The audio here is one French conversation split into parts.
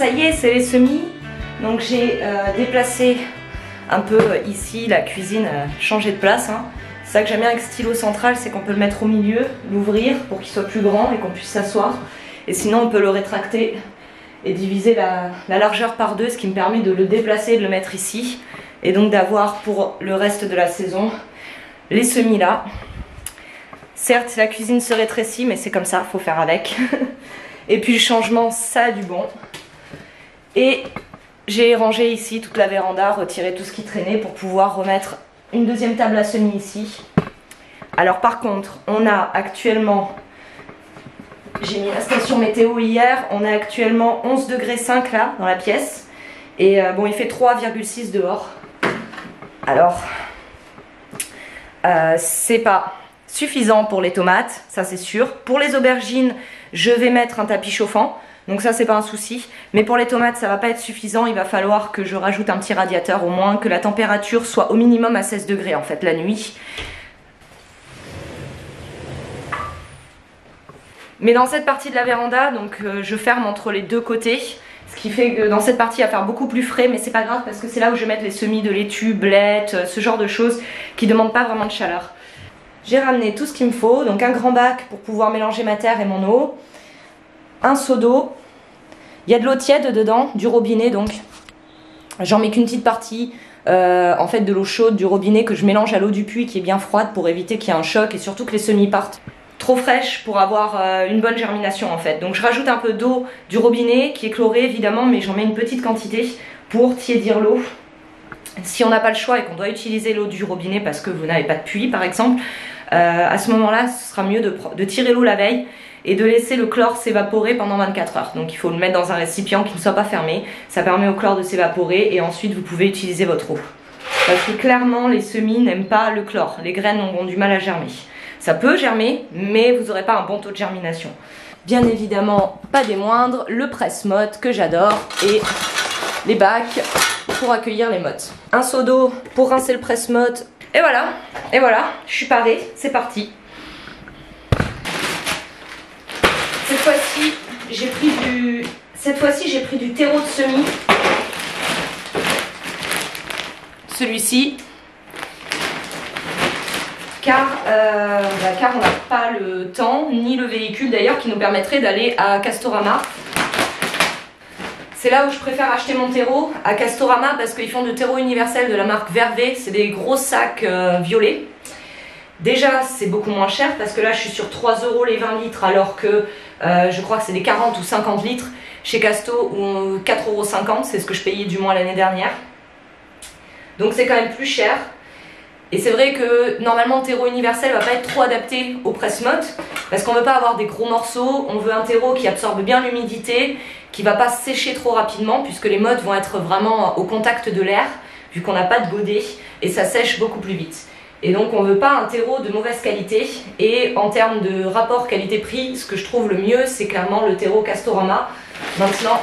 ça y est, c'est les semis. Donc j'ai déplacé un peu ici, la cuisine a changé de place. Hein. C'est ça que j'aime bien avec stylo central, c'est qu'on peut le mettre au milieu, l'ouvrir pour qu'il soit plus grand et qu'on puisse s'asseoir. Et sinon on peut le rétracter et diviser la largeur par deux, ce qui me permet de le déplacer et de le mettre ici. Et donc d'avoir pour le reste de la saison les semis là. Certes, la cuisine se rétrécit, mais c'est comme ça, faut faire avec. Et puis le changement, ça a du bon. Et j'ai rangé ici toute la véranda, retiré tout ce qui traînait pour pouvoir remettre une deuxième table à semis ici. Alors par contre, on a actuellement, j'ai mis la station météo hier, on a actuellement 11,5 degrés là dans la pièce. Et bon, il fait 3,6 dehors. Alors, c'est pas suffisant pour les tomates, ça c'est sûr. Pour les aubergines, je vais mettre un tapis chauffant, donc ça c'est pas un souci. Mais pour les tomates, ça va pas être suffisant, il va falloir que je rajoute un petit radiateur au moins, que la température soit au minimum à 16 degrés en fait la nuit. Mais dans cette partie de la véranda, donc je ferme entre les deux côtés. Ce qui fait que dans cette partie, il va faire beaucoup plus frais, mais c'est pas grave parce que c'est là où je vais mettre les semis de laitue, blettes, ce genre de choses qui ne demandent pas vraiment de chaleur. J'ai ramené tout ce qu'il me faut, donc un grand bac pour pouvoir mélanger ma terre et mon eau, un seau d'eau, il y a de l'eau tiède dedans, du robinet donc, j'en mets qu'une petite partie, en fait de l'eau chaude du robinet que je mélange à l'eau du puits qui est bien froide pour éviter qu'il y ait un choc et surtout que les semis partent trop fraîches pour avoir une bonne germination en fait. Donc je rajoute un peu d'eau du robinet qui est chlorée évidemment, mais j'en mets une petite quantité pour tiédir l'eau. Si on n'a pas le choix et qu'on doit utiliser l'eau du robinet parce que vous n'avez pas de puits par exemple, à ce moment-là ce sera mieux de tirer l'eau la veille et de laisser le chlore s'évaporer pendant 24 heures. Donc il faut le mettre dans un récipient qui ne soit pas fermé, ça permet au chlore de s'évaporer et ensuite vous pouvez utiliser votre eau. Parce que clairement les semis n'aiment pas le chlore, les graines auront du mal à germer. Ça peut germer, mais vous n'aurez pas un bon taux de germination. Bien évidemment, pas des moindres, le presse-mottes que j'adore et les bacs pour accueillir les mottes. Un seau d'eau pour rincer le presse-mottes. Et voilà, je suis parée, c'est parti. Cette fois-ci, j'ai pris du terreau de semis. Celui-ci. Car on n'a pas le temps, ni le véhicule d'ailleurs, qui nous permettrait d'aller à Castorama. C'est là où je préfère acheter mon terreau, à Castorama, parce qu'ils font du terreau universel de la marque Vervé. C'est des gros sacs violets. Déjà, c'est beaucoup moins cher, parce que là, je suis sur 3 € les 20 litres, alors que je crois que c'est des 40 ou 50 litres chez Casto, ou 4,50 €, c'est ce que je payais du moins l'année dernière. Donc c'est quand même plus cher. Et c'est vrai que normalement le terreau universel ne va pas être trop adapté au presse-mottes parce qu'on ne veut pas avoir des gros morceaux, on veut un terreau qui absorbe bien l'humidité, qui ne va pas sécher trop rapidement puisque les mottes vont être vraiment au contact de l'air vu qu'on n'a pas de godet et ça sèche beaucoup plus vite. Et donc on ne veut pas un terreau de mauvaise qualité et en termes de rapport qualité-prix, ce que je trouve le mieux c'est clairement le terreau Castorama. Maintenant,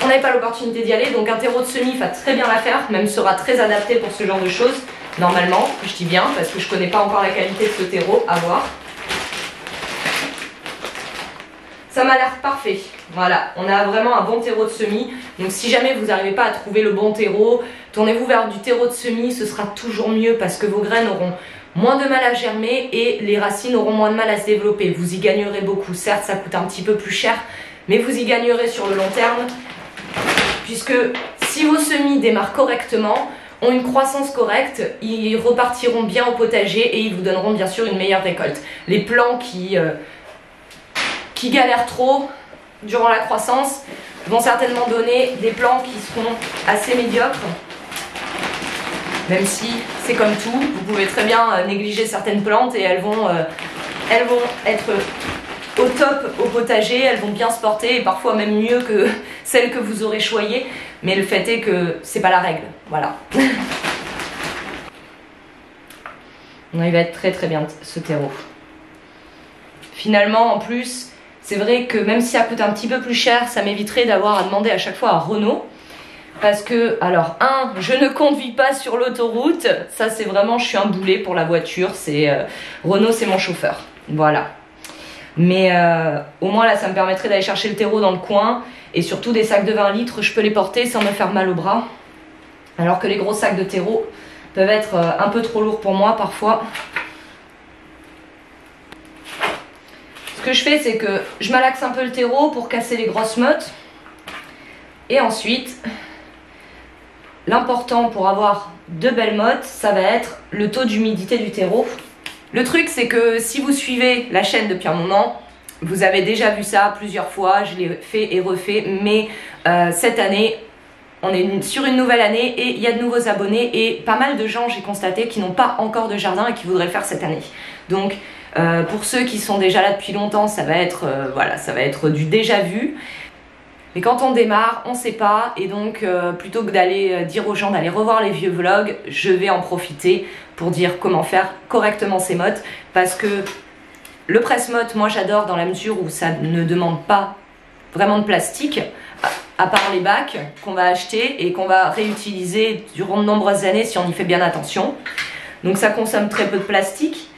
on n'avait pas l'opportunité d'y aller donc un terreau de semis va très bien l'affaire, même sera très adapté pour ce genre de choses. Normalement, je dis bien parce que je connais pas encore la qualité de ce terreau, à voir. Ça m'a l'air parfait. Voilà, on a vraiment un bon terreau de semis. Donc si jamais vous n'arrivez pas à trouver le bon terreau, tournez-vous vers du terreau de semis, ce sera toujours mieux parce que vos graines auront moins de mal à germer et les racines auront moins de mal à se développer. Vous y gagnerez beaucoup. Certes, ça coûte un petit peu plus cher, mais vous y gagnerez sur le long terme puisque si vos semis démarrent correctement, ont une croissance correcte, ils repartiront bien au potager et ils vous donneront bien sûr une meilleure récolte. Les plants qui galèrent trop durant la croissance vont certainement donner des plants qui seront assez médiocres. Même si c'est comme tout, vous pouvez très bien négliger certaines plantes et elles vont être au top au potager, elles vont bien se porter et parfois même mieux que celles que vous aurez choyées. Mais le fait est que c'est pas la règle, voilà. Il va être très très bien ce terreau. Finalement en plus, c'est vrai que même si ça coûte un petit peu plus cher, ça m'éviterait d'avoir à demander à chaque fois à Renault. Parce que, alors, je ne conduis pas sur l'autoroute. Ça c'est vraiment, je suis un boulet pour la voiture. Renault c'est mon chauffeur, voilà. Mais au moins là ça me permettrait d'aller chercher le terreau dans le coin. Et surtout des sacs de 20 litres, je peux les porter sans me faire mal au bras. Alors que les gros sacs de terreau peuvent être un peu trop lourds pour moi parfois. Ce que je fais, c'est que je malaxe un peu le terreau pour casser les grosses mottes. Et ensuite, l'important pour avoir de belles mottes, ça va être le taux d'humidité du terreau. Le truc, c'est que si vous suivez la chaîne depuis un moment, vous avez déjà vu ça plusieurs fois, je l'ai fait et refait, mais cette année, on est sur une nouvelle année et il y a de nouveaux abonnés et pas mal de gens, j'ai constaté, qui n'ont pas encore de jardin et qui voudraient le faire cette année. Donc, pour ceux qui sont déjà là depuis longtemps, ça va être, voilà, ça va être du déjà vu. Mais quand on démarre, on ne sait pas, et donc plutôt que d'aller dire aux gens d'aller revoir les vieux vlogs, je vais en profiter pour dire comment faire correctement ces mottes, parce que le presse-motte, moi j'adore dans la mesure où ça ne demande pas vraiment de plastique, à part les bacs qu'on va acheter et qu'on va réutiliser durant de nombreuses années si on y fait bien attention. Donc ça consomme très peu de plastique.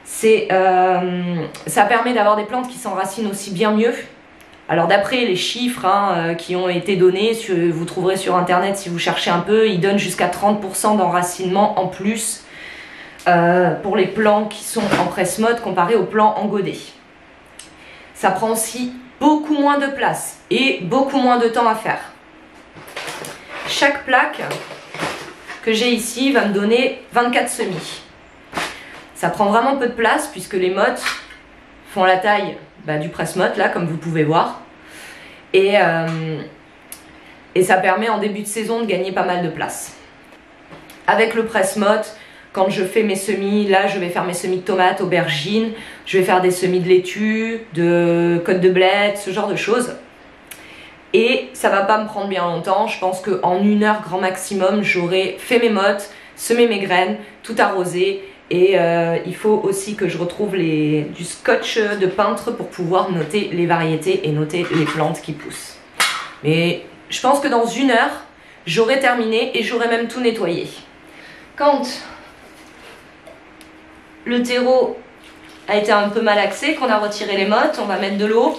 Ça permet d'avoir des plantes qui s'enracinent aussi bien mieux. Alors d'après les chiffres qui ont été donnés, vous trouverez sur internet si vous cherchez un peu, ils donnent jusqu'à 30% d'enracinement en plus pour les plants qui sont en presse-motte comparé aux plants en godet. Ça prend aussi beaucoup moins de place et beaucoup moins de temps à faire. Chaque plaque que j'ai ici va me donner 24 semis. Ça prend vraiment peu de place puisque les mottes font la taille du presse-motte là comme vous pouvez voir et ça permet en début de saison de gagner pas mal de place. Avec le presse-motte, quand je fais mes semis, là je vais faire mes semis de tomates, aubergines, je vais faire des semis de laitue, de côte de blette, ce genre de choses. Et ça va pas me prendre bien longtemps, je pense qu'en 1 heure grand maximum, j'aurai fait mes mottes, semé mes graines, tout arrosé. Et il faut aussi que je retrouve du scotch de peintre pour pouvoir noter les variétés et noter les plantes qui poussent. Mais je pense que dans 1 heure, j'aurai terminé et j'aurai même tout nettoyé. Quand le terreau a été un peu malaxé, qu'on a retiré les mottes, on va mettre de l'eau.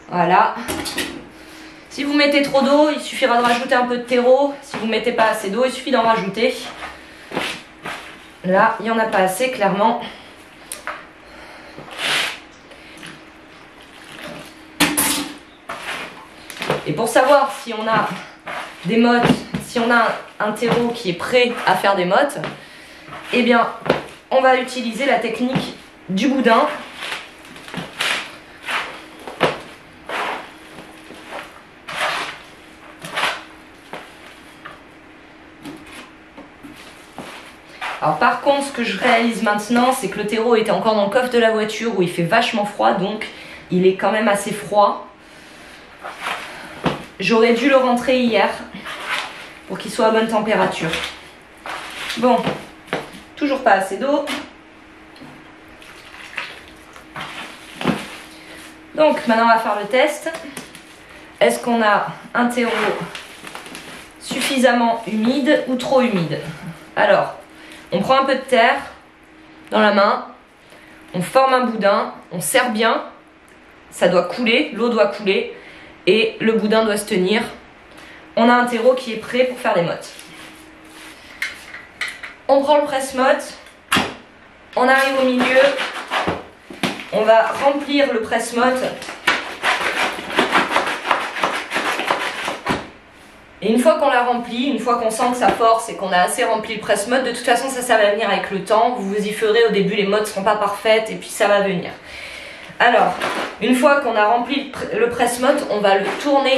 Voilà. Si vous mettez trop d'eau, il suffira de rajouter un peu de terreau. Si vous ne mettez pas assez d'eau, il suffit d'en rajouter. Là, il n'y en a pas assez, clairement. Et pour savoir si on a des mottes, si on a un terreau qui est prêt à faire des mottes, eh bien, on va utiliser la technique du boudin. Alors par contre, ce que je réalise maintenant, c'est que le terreau était encore dans le coffre de la voiture où il fait vachement froid, donc il est quand même assez froid. J'aurais dû le rentrer hier pour qu'il soit à bonne température. Bon, toujours pas assez d'eau. Donc maintenant on va faire le test. Est-ce qu'on a un terreau suffisamment humide ou trop humide? Alors, on prend un peu de terre dans la main, on forme un boudin, on serre bien, ça doit couler, l'eau doit couler et le boudin doit se tenir. On a un terreau qui est prêt pour faire des mottes. On prend le presse-motte, on arrive au milieu, on va remplir le presse-motte. Et une fois qu'on l'a rempli, une fois qu'on sent que ça force et qu'on a assez rempli le presse-motte, de toute façon ça va venir avec le temps, vous vous y ferez, au début les mottes ne seront pas parfaites et puis ça va venir. Alors, une fois qu'on a rempli le presse-motte, on va le tourner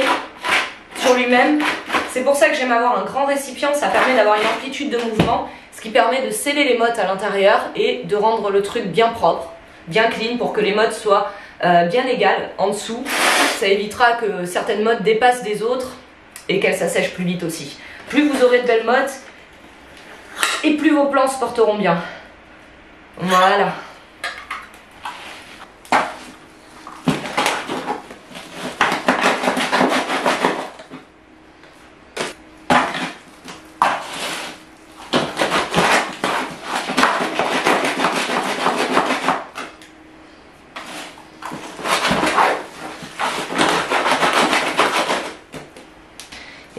sur lui-même. C'est pour ça que j'aime avoir un grand récipient, ça permet d'avoir une amplitude de mouvement, ce qui permet de sceller les mottes à l'intérieur et de rendre le truc bien propre, bien clean pour que les mottes soient bien égales en dessous. Ça évitera que certaines mottes dépassent des autres et qu'elles s'assèchent plus vite aussi. Plus vous aurez de belles mottes et plus vos plants se porteront bien. Voilà.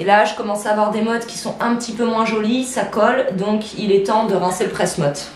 Et là, je commence à avoir des mottes qui sont un petit peu moins jolies, ça colle, donc il est temps de rincer le presse-motte.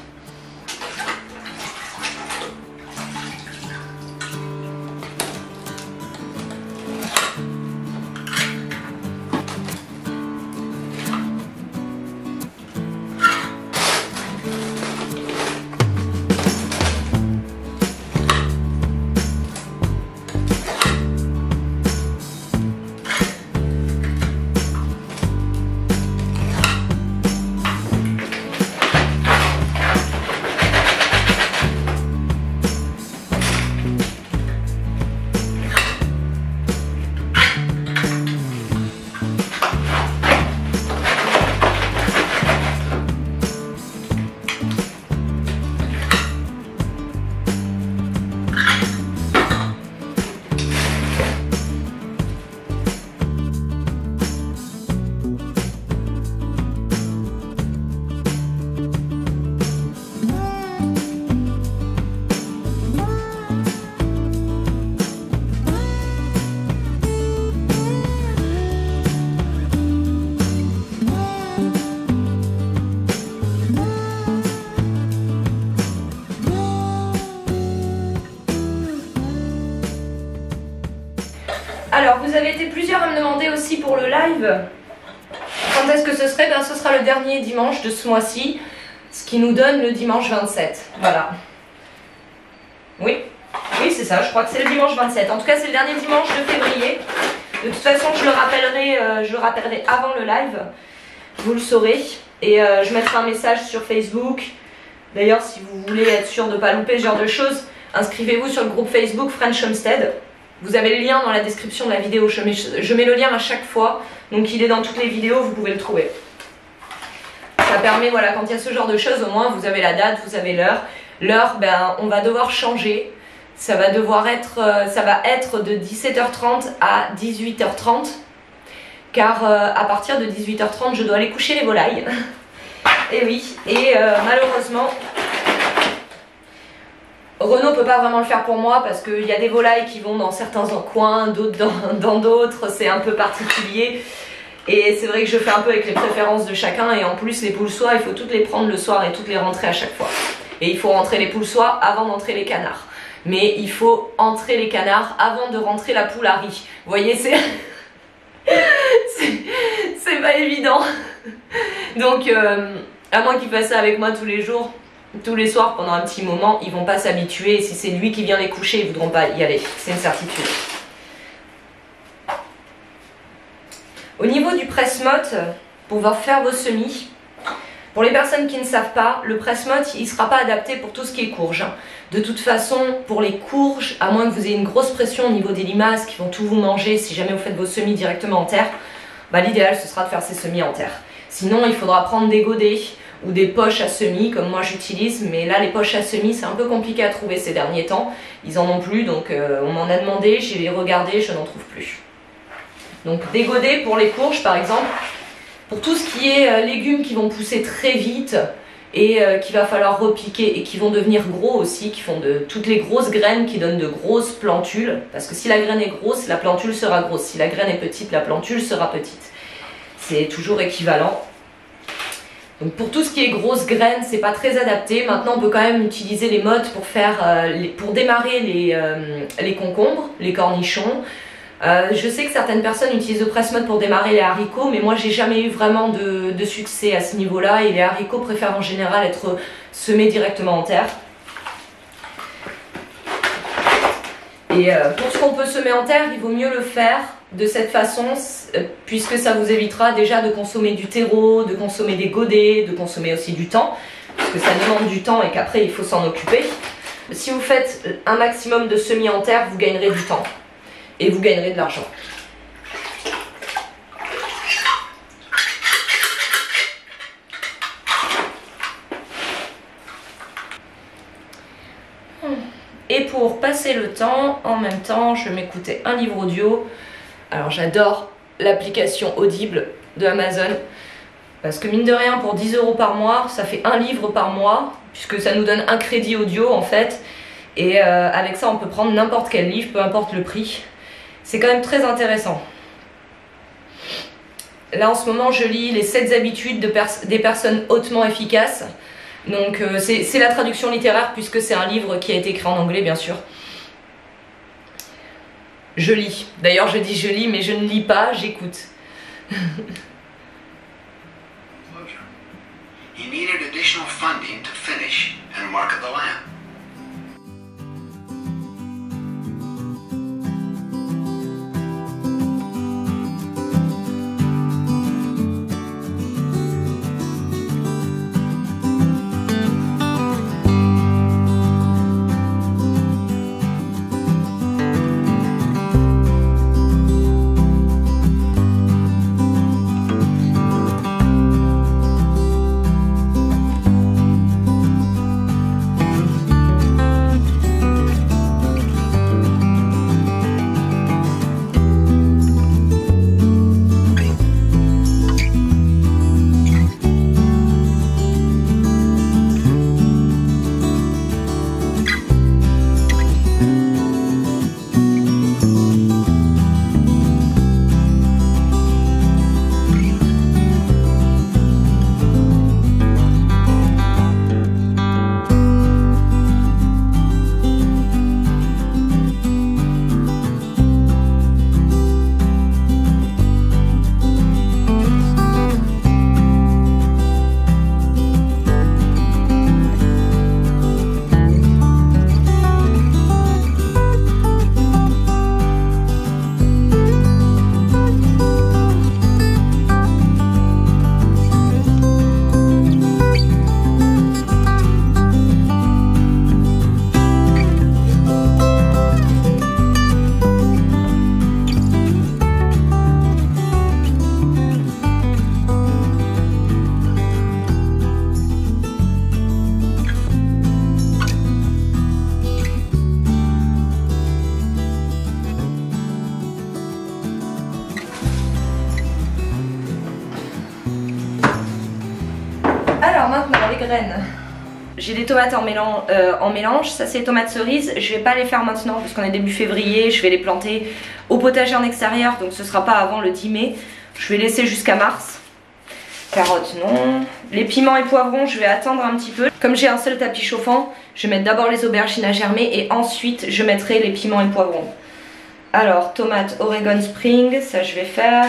Alors, vous avez été plusieurs à me demander aussi pour le live quand est-ce que ce serait. Ben, ce sera le dernier dimanche de ce mois-ci, ce qui nous donne le dimanche 27. Voilà. Oui, c'est ça, je crois que c'est le dimanche 27. En tout cas, c'est le dernier dimanche de février. De toute façon, je le rappellerai avant le live. Vous le saurez. Et je mettrai un message sur Facebook. D'ailleurs, si vous voulez être sûr de ne pas louper ce genre de choses, inscrivez-vous sur le groupe Facebook French Homestead. Vous avez le lien dans la description de la vidéo, je mets le lien à chaque fois, donc il est dans toutes les vidéos, vous pouvez le trouver. Ça permet, voilà, quand il y a ce genre de choses, au moins vous avez la date, vous avez l'heure. L'heure, ben, on va devoir changer, ça va être de 17h30 à 18h30, car à partir de 18h30, je dois aller coucher les volailles. Et oui, et malheureusement... Renaud peut pas vraiment le faire pour moi parce qu'il y a des volailles qui vont dans certains coins, d'autres dans d'autres, c'est un peu particulier. Et c'est vrai que je fais un peu avec les préférences de chacun et en plus les poules soie, il faut toutes les prendre le soir et toutes les rentrer à chaque fois. Et il faut rentrer les poules soie avant d'entrer les canards. Mais il faut entrer les canards avant de rentrer la poule à riz. Vous voyez, c'est pas évident. Donc, à moins qu'il fasse ça avec moi tous les jours, tous les soirs pendant un petit moment, ils vont pas s'habituer et si c'est lui qui vient les coucher, ils voudront pas y aller, c'est une certitude. Au niveau du presse-motte, pour pouvoir faire vos semis, pour les personnes qui ne savent pas, le presse-motte il ne sera pas adapté pour tout ce qui est courge. De toute façon, pour les courges, à moins que vous ayez une grosse pression au niveau des limaces qui vont tout vous manger, si jamais vous faites vos semis directement en terre, bah, l'idéal ce sera de faire ces semis en terre. Sinon, il faudra prendre des godets ou des poches à semis comme moi j'utilise, mais là les poches à semis c'est un peu compliqué à trouver ces derniers temps, ils en ont plus donc on m'en a demandé, j'ai regardé, je n'en trouve plus. Donc des godets pour les courges par exemple, pour tout ce qui est légumes qui vont pousser très vite et qu'il va falloir repiquer et qui vont devenir gros aussi, qui font de toutes les grosses graines qui donnent de grosses plantules, parce que si la graine est grosse, la plantule sera grosse, si la graine est petite, la plantule sera petite. C'est toujours équivalent. Donc pour tout ce qui est grosses graines, c'est pas très adapté. Maintenant, on peut quand même utiliser les mottes pour faire, pour démarrer les concombres, les cornichons. Je sais que certaines personnes utilisent le presse-motte pour démarrer les haricots, mais moi j'ai jamais eu vraiment de succès à ce niveau-là. Et les haricots préfèrent en général être semés directement en terre. Et pour ce qu'on peut semer en terre, il vaut mieux le faire de cette façon, puisque ça vous évitera déjà de consommer du terreau, de consommer des godets, de consommer aussi du temps, parce que ça demande du temps et qu'après il faut s'en occuper. Si vous faites un maximum de semis en terre, vous gagnerez du temps et vous gagnerez de l'argent. Et pour passer le temps, en même temps, je vais m'écouter un livre audio. Alors j'adore l'application Audible de Amazon parce que mine de rien pour 10 € par mois ça fait un livre par mois puisque ça nous donne un crédit audio en fait et avec ça on peut prendre n'importe quel livre, peu importe le prix. C'est quand même très intéressant. Là en ce moment je lis les 7 habitudes des personnes hautement efficaces. Donc c'est la traduction littéraire puisque c'est un livre qui a été écrit en anglais bien sûr. Je lis. D'ailleurs je dis je lis mais je ne lis pas, j'écoute. He needed additional funding to finish and market the land. Alors maintenant les graines. J'ai des tomates en mélange, ça c'est les tomates cerises. Je vais pas les faire maintenant parce qu'on est début février, je vais les planter au potager en extérieur, donc ce sera pas avant le 10 mai. Je vais laisser jusqu'à mars. Carottes non. Les piments et poivrons je vais attendre un petit peu. Comme j'ai un seul tapis chauffant, je vais mettre d'abord les aubergines à germer et ensuite je mettrai les piments et poivrons. Alors tomates Oregon Spring, ça je vais faire.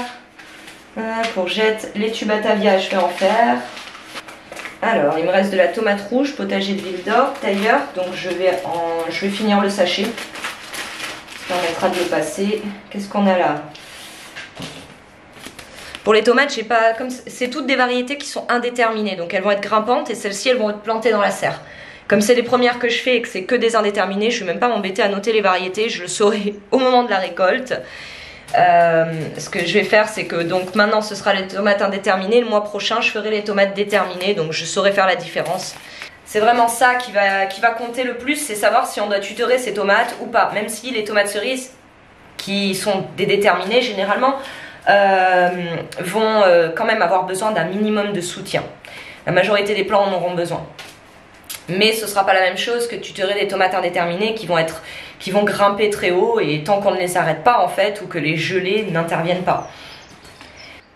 Courgettes, laitue batavia je vais en faire. Alors, il me reste de la tomate rouge, potager de l'île d'Or, d'ailleurs, donc je vais finir le sachet. Ça permettra de le passer. Qu'est-ce qu'on a là? Pour les tomates, j'ai pas, comme c'est toutes des variétés qui sont indéterminées, donc elles vont être grimpantes et celles-ci elles vont être plantées dans la serre. Comme c'est les premières que je fais et que c'est que des indéterminés, je ne vais même pas m'embêter à noter les variétés, je le saurai au moment de la récolte. Ce que je vais faire c'est que donc maintenant ce sera les tomates indéterminées, le mois prochain je ferai les tomates déterminées, donc je saurai faire la différence. C'est vraiment ça qui va compter le plus, c'est savoir si on doit tutorer ces tomates ou pas, même si les tomates cerises qui sont des déterminées généralement vont quand même avoir besoin d'un minimum de soutien. La majorité des plants en auront besoin. Mais ce ne sera pas la même chose que tutorer des tomates indéterminées qui vont grimper très haut et tant qu'on ne les arrête pas en fait ou que les gelées n'interviennent pas.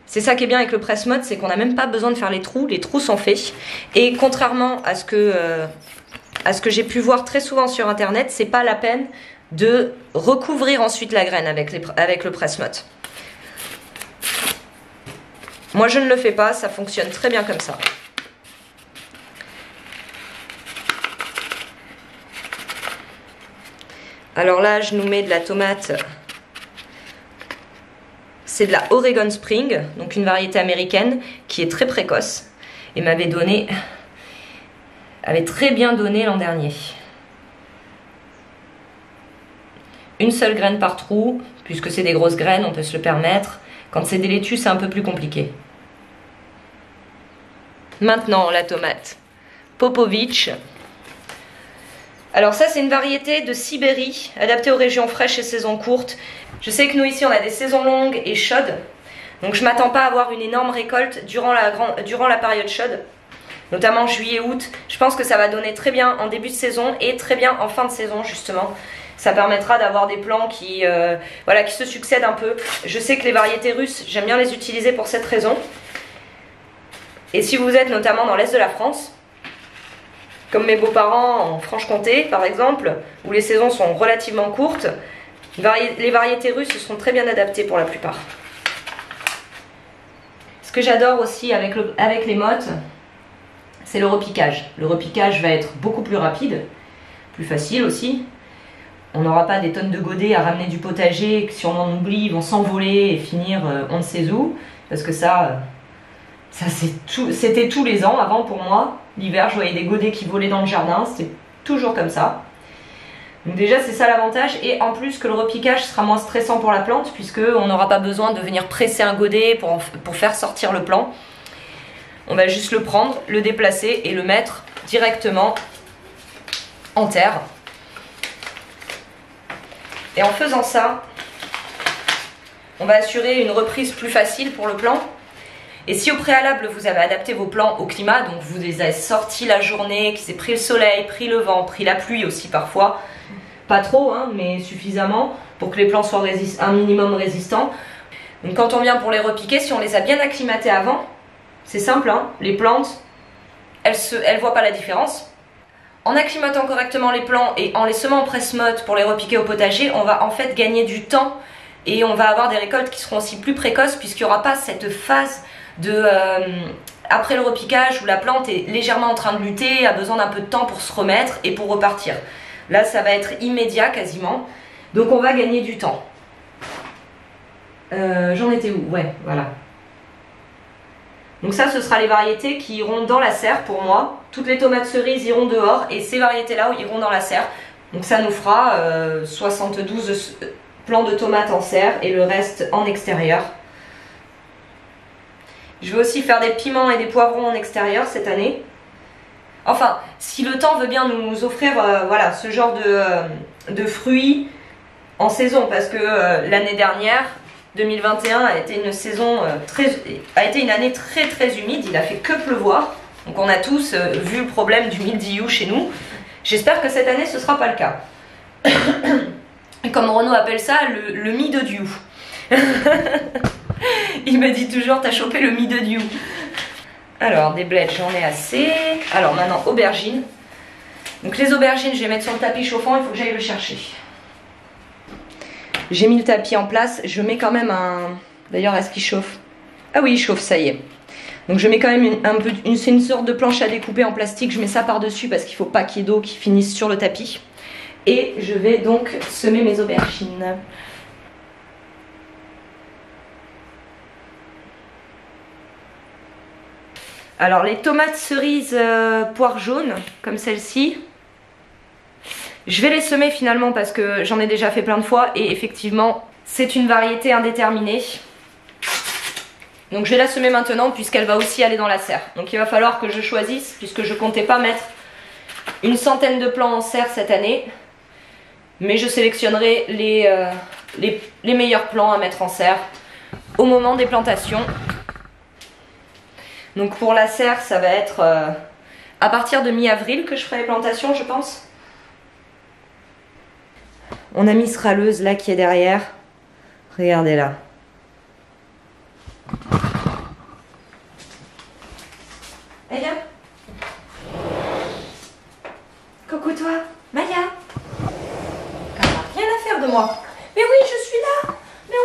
C'est ça qui est bien avec le press mode, c'est qu'on n'a même pas besoin de faire les trous sont faits. Et contrairement à ce que j'ai pu voir très souvent sur internet, c'est pas la peine de recouvrir ensuite la graine avec le press mode. Moi je ne le fais pas, ça fonctionne très bien comme ça. Alors là, je nous mets de la tomate, c'est de la Oregon Spring, donc une variété américaine qui est très précoce et m'avait très bien donné l'an dernier. Une seule graine par trou, puisque c'est des grosses graines, on peut se le permettre. Quand c'est des laitues, c'est un peu plus compliqué. Maintenant, la tomate Popovich. Alors ça c'est une variété de Sibérie, adaptée aux régions fraîches et saisons courtes. Je sais que nous ici on a des saisons longues et chaudes, donc je m'attends pas à avoir une énorme récolte durant la période chaude. notamment juillet-août. Je pense que ça va donner très bien en début de saison et très bien en fin de saison justement. Ça permettra d'avoir des plants qui, voilà, qui se succèdent un peu. Je sais que les variétés russes, j'aime bien les utiliser pour cette raison. Et si vous êtes notamment dans l'est de la France, comme mes beaux-parents en Franche-Comté par exemple, où les saisons sont relativement courtes, les variétés russes sont très bien adaptées pour la plupart. Ce que j'adore aussi avec les mottes, c'est le repiquage. Le repiquage va être beaucoup plus rapide, plus facile aussi. On n'aura pas des tonnes de godets à ramener du potager, que si on en oublie, ils vont s'envoler et finir on ne sait où. Parce que ça c'était tous les ans avant pour moi. L'hiver, je voyais des godets qui volaient dans le jardin, c'était toujours comme ça. Donc déjà, c'est ça l'avantage. Et en plus que le repiquage sera moins stressant pour la plante, puisqu'on n'aura pas besoin de venir presser un godet pour faire sortir le plant. On va juste le prendre, le déplacer et le mettre directement en terre. Et en faisant ça, on va assurer une reprise plus facile pour le plant. Et si au préalable vous avez adapté vos plants au climat, donc vous les avez sortis la journée, qu'ils aient pris le soleil, pris le vent, pris la pluie aussi parfois, pas trop hein, mais suffisamment pour que les plants soient un minimum résistants. Donc quand on vient pour les repiquer, si on les a bien acclimatés avant, c'est simple, hein, les plantes, elles voient pas la différence. En acclimatant correctement les plants et en les semant en presse-motte pour les repiquer au potager, on va en fait gagner du temps et on va avoir des récoltes qui seront aussi plus précoces puisqu'il n'y aura pas cette phase après le repiquage où la plante est légèrement en train de lutter, a besoin d'un peu de temps pour se remettre et pour repartir. Là, ça va être immédiat quasiment, donc on va gagner du temps. J'en étais où? Ouais, voilà. Donc ça, ce sera les variétés qui iront dans la serre pour moi. Toutes les tomates cerises iront dehors et ces variétés-là iront dans la serre. Donc ça nous fera 72 plants de tomates en serre et le reste en extérieur. Je vais aussi faire des piments et des poivrons en extérieur cette année. Enfin, si le temps veut bien nous offrir voilà, ce genre de fruits en saison, parce que l'année dernière, 2021 a été une saison une année très très humide, il a fait que pleuvoir. Donc on a tous vu le problème du mildiou chez nous. J'espère que cette année ce sera pas le cas. Comme Renaud appelle ça, le midediou. Il me dit toujours, t'as chopé le midediou. Alors des blettes, j'en ai assez. Alors maintenant aubergines. Donc les aubergines, je vais les mettre sur le tapis chauffant, il faut que j'aille le chercher. J'ai mis le tapis en place, je mets quand même un... D'ailleurs, est-ce qu'il chauffe? Ah oui, il chauffe, ça y est. Donc je mets quand même c'est une sorte de planche à découper en plastique, je mets ça par-dessus parce qu'il ne faut pas qu'il y ait d'eau qui finisse sur le tapis. Et je vais donc semer mes aubergines. Alors les tomates cerises poire jaune, comme celle-ci, je vais les semer finalement parce que j'en ai déjà fait plein de fois et effectivement c'est une variété indéterminée. Donc je vais la semer maintenant puisqu'elle va aussi aller dans la serre. Donc il va falloir que je choisisse puisque je comptais pas mettre une centaine de plants en serre cette année. Mais je sélectionnerai les meilleurs plants à mettre en serre au moment des plantations. Donc pour la serre ça va être à partir de mi-avril que je ferai les plantations je pense. On a mis ce râleuse là qui est derrière. Regardez là. Eh bien. Coucou toi, Maya. Rien à faire de moi. Mais oui, je suis là. Mais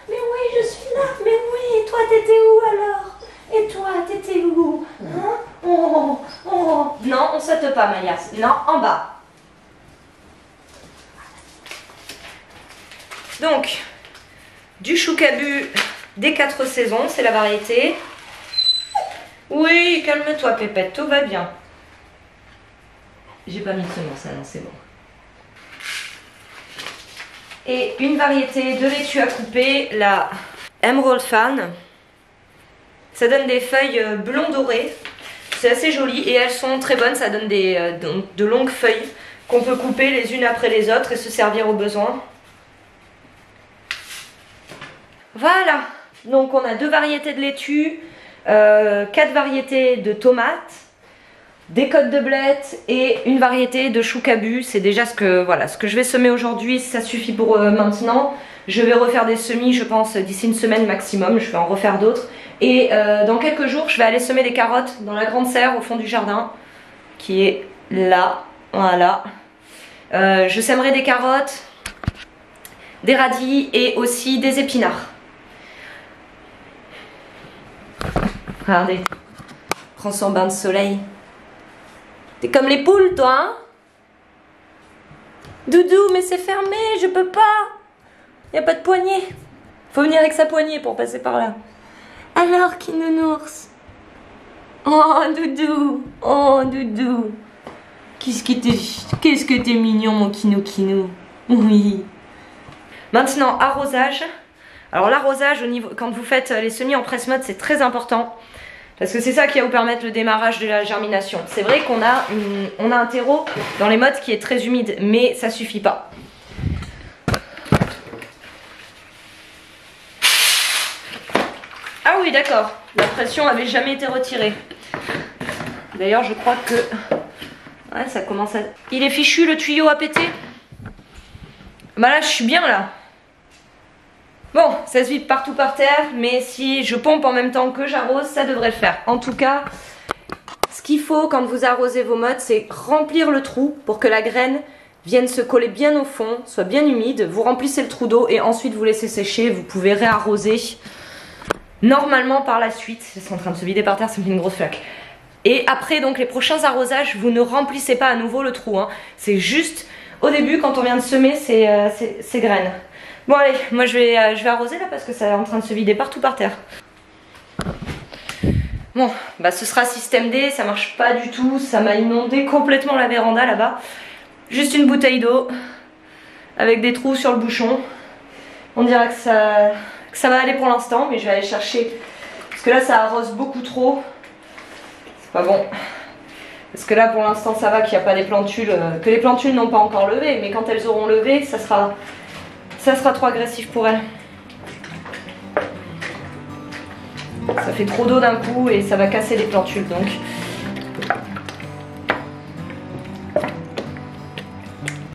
oui, je suis là. Mais oui, et toi t'étais où alors? Et toi t'étais où? Hein? Oh. Non, on saute pas Maya. Non, en bas. Donc, du choucabu des 4 saisons, c'est la variété. Oui, calme-toi Pépette, tout va bien. J'ai pas mis de semence, non, c'est bon. Et une variété de laitue à couper, la Emerald Fan. Ça donne des feuilles blond dorées. C'est assez joli et elles sont très bonnes, ça donne de longues feuilles qu'on peut couper les unes après les autres et se servir au besoin. Voilà, donc on a 2 variétés de laitue, 4 variétés de tomates, des côtes de blettes et une variété de chou cabu. C'est déjà ce que je vais semer aujourd'hui, ça suffit pour maintenant. Je vais refaire des semis, je pense, d'ici une semaine maximum, je vais en refaire d'autres. Et dans quelques jours, je vais aller semer des carottes dans la grande serre au fond du jardin, qui est là, voilà. Je sèmerai des carottes, des radis et aussi des épinards. Regardez, prends son bain de soleil. T'es comme les poules, toi, hein? Doudou, mais c'est fermé, je peux pas. Y a pas de poignée. Faut venir avec sa poignée pour passer par là. Alors, Kinounours? Oh, Doudou. Oh, Doudou. Qu'est-ce que t'es mignon, mon Kinou. Oui. Maintenant, arrosage. Alors, l'arrosage, quand vous faites les semis en presse-mode, c'est très important. Parce que c'est ça qui va vous permettre le démarrage de la germination. C'est vrai qu'on a, un terreau dans les modes qui est très humide, mais ça suffit pas. Ah oui, d'accord. La pression avait jamais été retirée. D'ailleurs, je crois que... Ouais, ça commence à... Il est fichu, le tuyau a pété. Bah là, je suis bien, là. Bon, ça se vide partout par terre, mais si je pompe en même temps que j'arrose, ça devrait le faire. En tout cas, ce qu'il faut quand vous arrosez vos modes, c'est remplir le trou pour que la graine vienne se coller bien au fond, soit bien humide. Vous remplissez le trou d'eau et ensuite vous laissez sécher. Vous pouvez réarroser normalement par la suite. C'est en train de se vider par terre, ça me fait une grosse flaque. Et après, donc, les prochains arrosages, vous ne remplissez pas à nouveau le trou, hein. C'est juste au début, quand on vient de semer ces graines. Bon allez, moi je vais arroser là parce que ça est en train de se vider partout par terre. Bon, bah ce sera système D, ça marche pas du tout, ça m'a inondé complètement la véranda là-bas. Juste une bouteille d'eau avec des trous sur le bouchon. On dirait que ça va aller pour l'instant, mais je vais aller chercher, parce que là ça arrose beaucoup trop. C'est pas bon. Parce que là pour l'instant ça va qu'il n'y a pas des plantules, que les plantules n'ont pas encore levé, mais quand elles auront levé, ça sera trop agressif pour elles. Ça fait trop d'eau d'un coup et ça va casser les plantules donc.